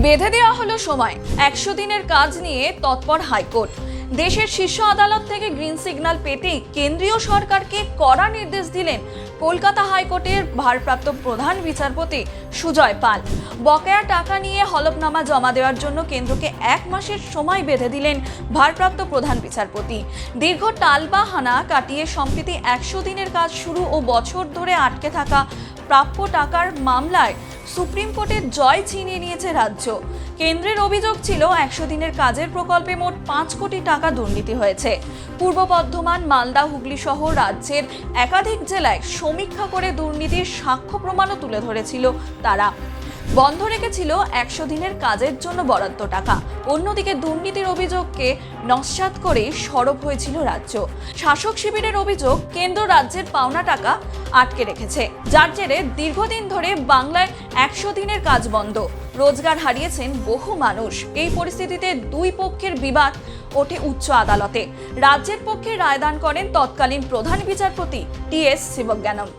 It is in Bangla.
বেঁধে দেওয়া হলো সময়। 100 দিনের কাজ নিয়ে তৎপর হাইকোর্ট। দেশের শীর্ষ আদালত থেকে গ্রিন সিগন্যাল পেতেই কেন্দ্রীয় সরকারকে কড়া নির্দেশ দিলেন কলকাতা হাইকোর্টের ভারপ্রাপ্ত প্রধান বিচারপতি সুজয় পাল। বকেয়া টাকা নিয়ে হলফনামা জমা দেওয়ার জন্য কেন্দ্রকে 1 মাসের সময় বেঁধে দিলেন ভারপ্রাপ্ত প্রধান বিচারপতি। দীর্ঘ টালবাহানা কাটিয়ে সম্প্রতি 100 দিনের কাজ শুরু ও বছর ধরে আটকে থাকা প্রাপ্য টাকার মামলায় সুপ্রিম কোর্টের জয় ছিনিয়ে নিয়েছে রাজ্য। কেন্দ্রের অভিযোগ ছিল 100 দিনের কাজের প্রকল্পে মোট 5 কোটি টাকা দুর্নীতি হয়েছে। পূর্ব বর্ধমান, মালদা, হুগলি সহ রাজ্যের একাধিক জেলায় সমীক্ষা করে দুর্নীতির সাক্ষ্য প্রমাণও তুলে ধরেছিল তারা। বন্ধ রেখেছিল 100 দিনের কাজের জন্য বরাদ্দ টাকা। অন্যদিকে দুর্নীতির অভিযোগকে নস্যাৎ করে সরব হয়েছিল রাজ্য। শাসক শিবিরের অভিযোগ, কেন্দ্র রাজ্যের পাওনা টাকা আটকে রেখেছে, যার জেরে দীর্ঘদিন ধরে বাংলায় 100 দিনের কাজ বন্ধ। রোজগার হারিয়েছেন বহু মানুষ। এই পরিস্থিতিতে দুই পক্ষের বিবাদ ওঠে উচ্চ আদালতে। রাজ্যের পক্ষে রায়দান করেন তৎকালীন প্রধান বিচারপতি টি.এস. শিবজ্ঞানম।